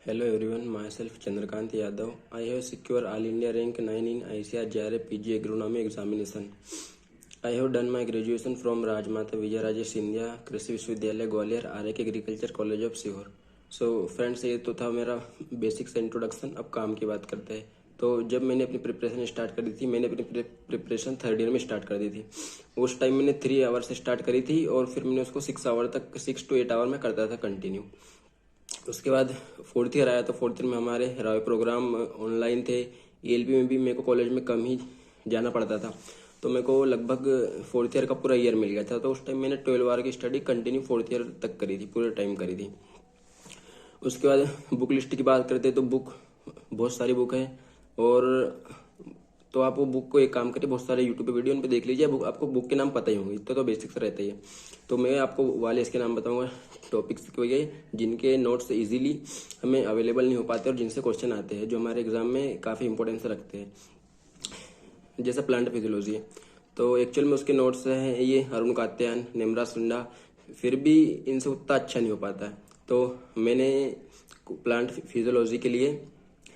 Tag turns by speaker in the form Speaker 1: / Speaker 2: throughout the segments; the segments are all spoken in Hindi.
Speaker 1: Hello everyone, myself Chandrakant Yadav. I have secured All India rank 9 in ICAR JRF PG Agronomy examination. I have done my graduation from Rajmata Vijay Rajesh Scindia, कृषि विश्वविद्यालय ग्वालियर, आर के agriculture college of Sehore. So friends, ये तो था मेरा बेसिक से इंट्रोडक्शन। अब काम की बात करते हैं। तो जब मैंने अपनी प्रिपरेशन स्टार्ट करी थी, मैंने अपनी प्रिपरेशन थर्ड ईयर में स्टार्ट कर दी थी। उस टाइम मैंने 3 आवर से स्टार्ट करी थी और फिर मैंने उसको 6 to 8 आवर में करता था कंटिन्यू। उसके बाद फोर्थ ईयर आया तो फोर्थ ईयर में हमारे रावे प्रोग्राम ऑनलाइन थे। ईएलपी में भी मेरे को कॉलेज में कम ही जाना पड़ता था, तो मेरे को लगभग फोर्थ ईयर का पूरा ईयर मिल गया था। तो उस टाइम मैंने 12 आवर की स्टडी कंटिन्यू फोर्थ ईयर तक करी थी, पूरे टाइम करी थी। उसके बाद बुक लिस्ट की बात करते तो बुक बहुत सारी बुक है, और तो आप वो बुक को एक काम करिए, बहुत सारे यूट्यूब पे वीडियो उन पे देख लीजिए। आपको बुक के नाम पता ही होंगे, इतना तो बेसिक्स रहता ही है। तो मैं आपको वाले इसके नाम बताऊंगा, टॉपिक्स के वजह जिनके नोट्स इजीली हमें अवेलेबल नहीं हो पाते और जिनसे क्वेश्चन आते हैं, जो हमारे एग्जाम में काफ़ी इंपॉर्टेंस रखते हैं। जैसे प्लांट फिजियोलॉजी है, तो एक्चुअल में उसके नोट्स हैं ये अरुण कात्यायन, निम्रा सुंडा, फिर भी इनसे उतना अच्छा नहीं हो पाता है। तो मैंने प्लांट फिजियोलॉजी के लिए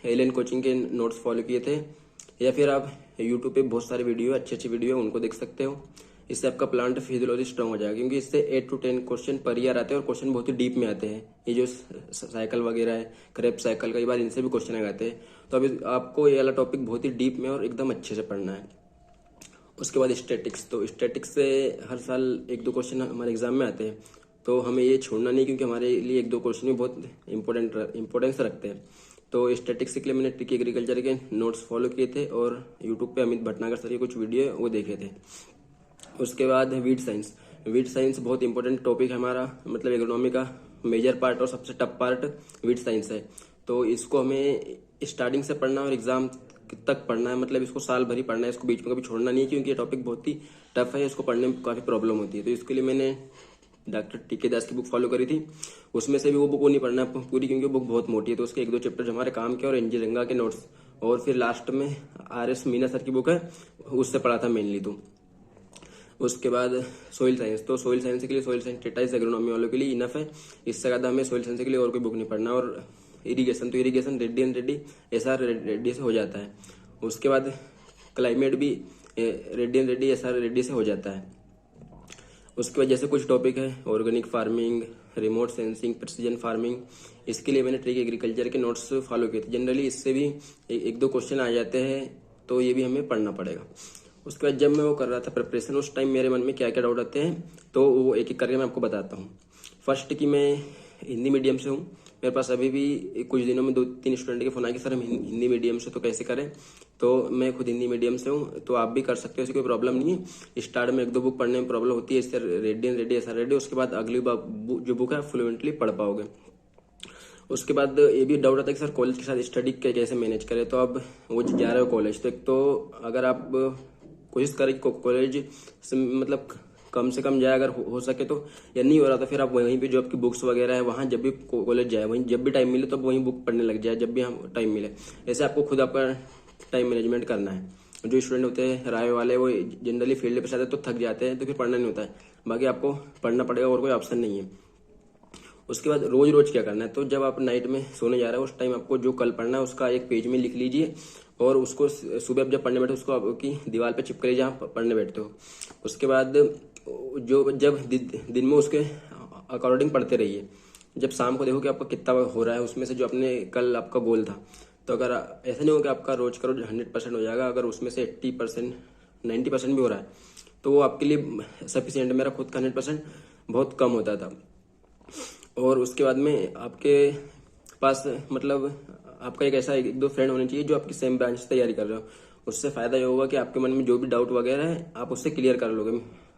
Speaker 1: एलियन कोचिंग के नोट्स फॉलो किए थे, या फिर आप यूट्यूब पे बहुत सारे वीडियो अच्छी अच्छी वीडियो उनको देख सकते हो। इससे आपका प्लांट फिजियोलॉजी स्ट्रांग हो जाएगा, क्योंकि इससे 8 to 10 क्वेश्चन पर ईयर आते हैं और क्वेश्चन बहुत ही डीप में आते हैं। ये जो साइकिल वगैरह है, क्रेप साइकिल, कई बार इनसे भी क्वेश्चन आ जाते हैं। तो अभी आपको ये वाला टॉपिक बहुत ही डीप में और एकदम अच्छे से पढ़ना है। उसके बाद स्टैटिक्स, तो स्टैटिक्स से हर साल 1-2 क्वेश्चन हमारे एग्जाम में आते हैं, तो हमें ये छोड़ना नहीं, क्योंकि हमारे लिए 1-2 क्वेश्चन भी बहुत इंपॉर्टेंस रखते हैं। तो स्टैटिक्स के लिए मैंने ट्रिकी एग्रीकल्चर के नोट्स फॉलो किए थे और यूट्यूब पे अमित भटनागर सर के कुछ वीडियो वो देखे थे। उसके बाद वीड साइंस। वीड साइंस बहुत इंपॉर्टेंट टॉपिक है हमारा, मतलब एग्रोनॉमी का मेजर पार्ट और सबसे टफ पार्ट वीड साइंस है। तो इसको हमें स्टार्टिंग से पढ़ना और एग्जाम तक पढ़ना है, मतलब इसको साल भर ही पढ़ना है, इसको बीच में कभी छोड़ना नहीं है, क्योंकि ये टॉपिक बहुत ही टफ है, इसको पढ़ने में काफ़ी प्रॉब्लम होती है। तो इसके लिए मैंने डॉक्टर टीके दास की बुक फॉलो करी थी। उसमें से भी वो बुक को नहीं पढ़ना पूरी, क्योंकि बुक बहुत मोटी है। तो उसके 1-2 चैप्टर हमारे काम के और एनजी रंगा के नोट्स, और फिर लास्ट में आरएस मीना सर की बुक है, उससे पढ़ा था मेनली। तो उसके बाद सोइल साइंस, तो सोइल साइंस के लिए सोइल साइंस टेटाइस एग्रोनॉमी वालों के लिए इनफ है। इससे ज़्यादा हमें सोइल साइंस के लिए और कोई बुक नहीं पढ़ना। और इरीगेशन, तो irrigation Reddy and Reddy SR Reddy से हो जाता है। उसके बाद क्लाइमेट भी रेड्डी एंड रेड्डी एसआर रेड्डी से हो जाता है। उसके बाद जैसे कुछ टॉपिक है organic farming, remote sensing, precision farming, इसके लिए मैंने ट्रिक एग्रीकल्चर के नोट्स फॉलो किए थे। जनरली इससे भी 1-2 क्वेश्चन आ जाते हैं, तो ये भी हमें पढ़ना पड़ेगा। उसके बाद जब मैं वो कर रहा था प्रिपरेशन, उस टाइम मेरे मन में क्या क्या डाउट आते हैं, तो वो एक एक करके मैं आपको बताता हूँ। फर्स्ट कि मैं हिंदी मीडियम से हूँ, मेरे पास अभी भी कुछ दिनों में 2-3 स्टूडेंट के फोन आए कि सर हम हिंदी मीडियम से, तो कैसे करें। तो मैं खुद हिंदी मीडियम से हूँ, तो आप भी कर सकते हो, ऐसी कोई प्रॉब्लम नहीं है। स्टार्ट में 1-2 बुक पढ़ने में प्रॉब्लम होती है, इससे रेड्डी एंड रेड्डी एसआर रेड्डी, उसके बाद अगली जो बुक है फ्लुएंटली पढ़ पाओगे। उसके बाद ये भी डाउट आता है कि सर कॉलेज के साथ स्टडी कैसे मैनेज करें। तो अब वो जा रहे हो कॉलेज, तो एक तो अगर आप कोशिश करें कि कॉलेज से मतलब कम से कम जाए, अगर हो सके तो, या नहीं हो रहा तो फिर आप वहीं पे जो आपकी बुक्स वगैरह है वहाँ जब भी कॉलेज जाए, वहीं जब भी टाइम मिले तो वहीं बुक पढ़ने लग जाए, जब भी हम टाइम मिले। ऐसे आपको खुद आपका टाइम मैनेजमेंट करना है। जो स्टूडेंट होते हैं राय वाले, वो जनरली फील्ड पे जाते हैं तो थक जाते हैं, तो फिर पढ़ना नहीं होता है। बाकी आपको पढ़ना पड़ेगा, और कोई ऑप्शन नहीं है। उसके बाद रोज रोज क्या करना है, तो जब आप नाइट में सोने जा रहे हो उस टाइम आपको जो कल पढ़ना है उसका एक पेज में लिख लीजिए, और उसको सुबह जब पढ़ने बैठे उसको आपकी दीवार पे चिपक लीजिए जहाँ पढ़ने बैठते हो। उसके बाद जो जब दिन में उसके अकॉर्डिंग पढ़ते रहिए। जब शाम को देखो कि आपका कितना हो रहा है उसमें से जो अपने कल आपका गोल था, तो अगर ऐसा नहीं हो कि आपका रोज का रोज 100% हो जाएगा, अगर उसमें से 80%, 90% भी हो रहा है, तो वो आपके लिए सफिशियंट। मेरा खुद का 100% बहुत कम होता था। और उसके बाद में आपके पास मतलब आपका एक ऐसा 1-2 फ्रेंड होने चाहिए जो आपकी सेम ब्रांच से तैयारी कर रहे हो। उससे फायदा ये होगा कि आपके मन में जो भी डाउट वगैरह है आप उससे क्लियर कर लोगे।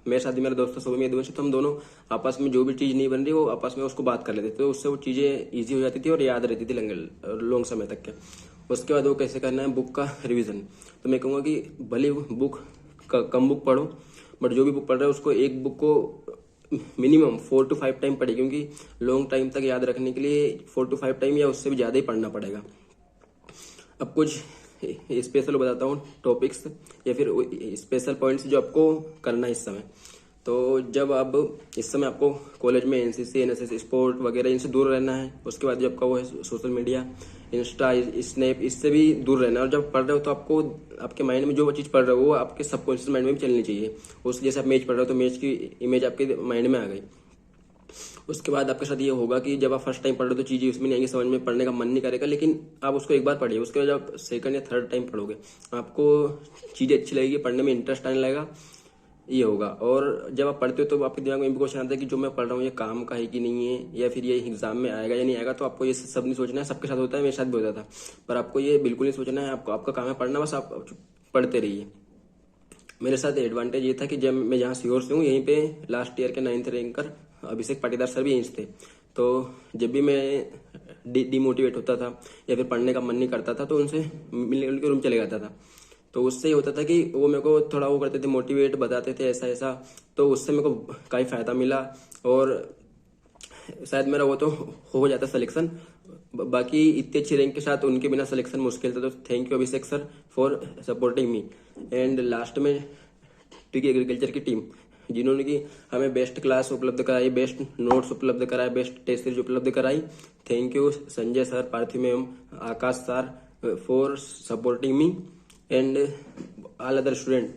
Speaker 1: मेरे साथ ही मेरा दोस्त सुबह में तो हम दोनों आपस में जो भी चीज़ नहीं बन रही वो आपस में उसको बात कर लेते थे, तो उससे वो चीज़ें ईजी हो जाती थी और याद रहती थी लॉन्ग समय तक के। उसके बाद वो कैसे करना है बुक का रिविजन, तो मैं कहूँगा कि भले बुक कम बुक पढ़ो, बट जो भी बुक पढ़ रहे हो उसको एक बुक को मिनिमम 4 to 5 टाइम पढ़े, क्योंकि लॉन्ग टाइम तक याद रखने के लिए 4 to 5 टाइम या उससे भी ज़्यादा ही पढ़ना पड़ेगा। अब कुछ स्पेशल बताता हूँ टॉपिक्स या फिर स्पेशल पॉइंट्स जो आपको करना है इस समय। तो जब अब इस समय आपको कॉलेज में एनसीसी एनएसएस स्पोर्ट वगैरह इनसे दूर रहना है। उसके बाद जो आपका वो है सोशल मीडिया, इंस्टा, स्नैप, इससे भी दूर रहना है। और जब पढ़ रहे हो तो आपको आपके माइंड में जो चीज़ पढ़ रहे हो वो आपके सबकॉन्शियस माइंड में भी चलनी चाहिए। उस जैसे आप मैच पढ़ रहे हो तो मैच की इमेज आपके माइंड में आ गई। उसके बाद आपके साथ ये होगा कि जब आप फर्स्ट टाइम पढ़ रहे हो तो चीज़ें उसमें नहीं आएंगी, समझ में पढ़ने का मन नहीं करेगा, लेकिन आप उसको एक बार पढ़िए। उसके बाद जब सेकंड या थर्ड टाइम पढ़ोगे आपको चीज़ें अच्छी लगेगी, पढ़ने में इंटरेस्ट आने लगेगा, ये होगा। और जब आप पढ़ते हो तो आपके दिमाग में भी क्वेश्चन आता है कि जो मैं पढ़ रहा हूँ ये काम का है कि नहीं है, या फिर ये एग्जाम में आएगा या नहीं आएगा। तो आपको ये सब नहीं सोचना है। सबके साथ होता है, मेरे साथ भी होता था, पर आपको ये बिल्कुल नहीं सोचना है। आपको आपका काम है पढ़ना, बस आप पढ़ते रहिए। मेरे साथ एडवांटेज ये था कि जब मैं जहाँ सीहोर से हूँ यहीं पे लास्ट ईयर के 9th रैंकर अभिषेक पाटीदार सर भी यहीं से थे। तो जब भी मैं डिमोटिवेट होता था या फिर पढ़ने का मन नहीं करता था तो उनसे मिलने के रूम चले जाता था। तो उससे ये होता था कि वो मेरे को थोड़ा वो करते थे, मोटिवेट बताते थे ऐसा ऐसा। तो उससे मेरे को काफ़ी फायदा मिला और शायद मेरा वो तो हो जाता सिलेक्शन। बाकी इतनी अच्छी रैंक के साथ उनके बिना सिलेक्शन मुश्किल था। तो thank you Abhishek sir for supporting me. And last में टिकी एग्रीकल्चर की टीम जिन्होंने कि हमें बेस्ट क्लास उपलब्ध कराई, बेस्ट नोट्स उपलब्ध कराए, बेस्ट टेस्ट सीरीज उपलब्ध कराई। Thank you Sanjay sir, Parthiv ma'am, Akash sir for supporting me and all other student.